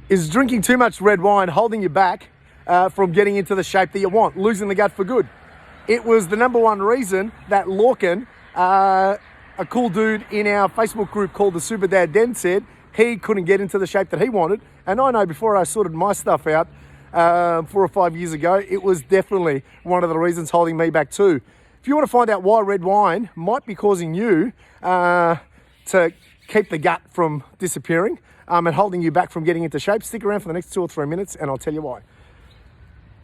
Is drinking too much red wine holding you back from getting into the shape that you want, losing the gut for good? It was the number one reason that Lorcan, a cool dude in our Facebook group called the SuperDad Den, said he couldn't get into the shape that he wanted. And I know before I sorted my stuff out 4 or 5 years ago, it was definitely one of the reasons holding me back too. If you want to find out why red wine might be causing you to keep the gut from disappearing and holding you back from getting into shape, stick around for the next 2 or 3 minutes and I'll tell you why.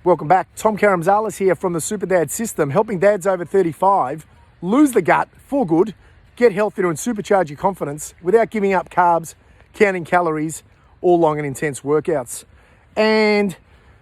Welcome back. Tom Karamzalis here from the SuperDad system, helping dads over 35 lose the gut for good, get healthier and supercharge your confidence without giving up carbs, counting calories, or long and intense workouts. And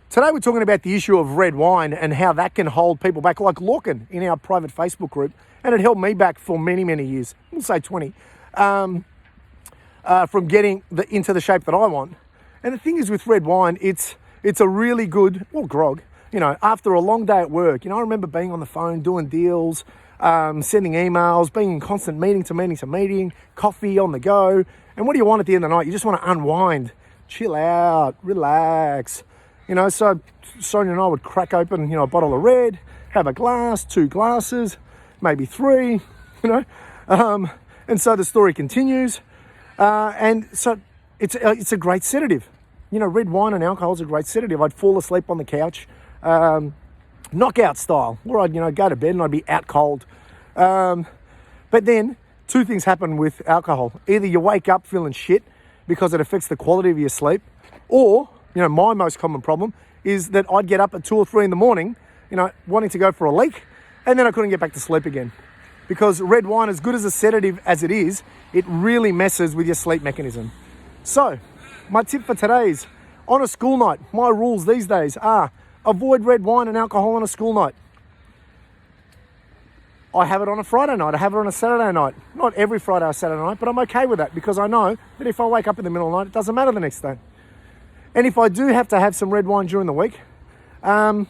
today we're talking about the issue of red wine and how that can hold people back, like Lorcan in our private Facebook group. And it held me back for many, many years, we'll say 20, from getting into the shape that I want. And the thing is with red wine, it's a really good, well, grog, after a long day at work. I remember being on the phone, doing deals, sending emails, being in constant meeting to meeting, coffee on the go. And what do you want at the end of the night? You just want to unwind, chill out, relax. So Sonia and I would crack open, a bottle of red, have a glass, 2 glasses, maybe 3, and so the story continues. And so it's a great sedative. Red wine and alcohol is a great sedative. I'd fall asleep on the couch, knockout style, or I'd, go to bed and I'd be out cold. But then 2 things happen with alcohol. Either you wake up feeling shit because it affects the quality of your sleep, or, my most common problem is that I'd get up at 2 or 3 in the morning, wanting to go for a leak, and then I couldn't get back to sleep again. Because red wine, as good as a sedative as it is, it really messes with your sleep mechanism. So, my tip for today is, on a school night, my rules these days are avoid red wine and alcohol on a school night. I have it on a Friday night, I have it on a Saturday night. Not every Friday or Saturday night, but I'm okay with that because I know that if I wake up in the middle of the night, it doesn't matter the next day. And if I do have to have some red wine during the week, or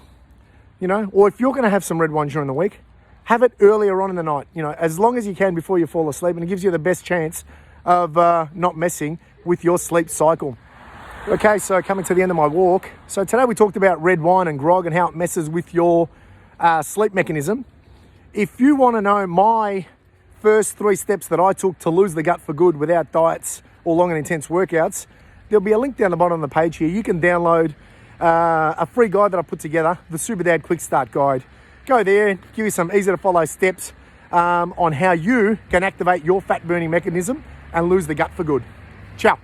if you're going to have some red wine during the week, have it earlier on in the night, as long as you can before you fall asleep, and it gives you the best chance of not messing with your sleep cycle. Okay, so coming to the end of my walk. So today we talked about red wine and grog and how it messes with your sleep mechanism. If you want to know my first 3 steps that I took to lose the gut for good without diets or long and intense workouts, there'll be a link down the bottom of the page here. You can download a free guide that I put together, the SuperDad Quick Start Guide. Go there, give you some easy to follow steps on how you can activate your fat burning mechanism and lose the gut for good. Ciao.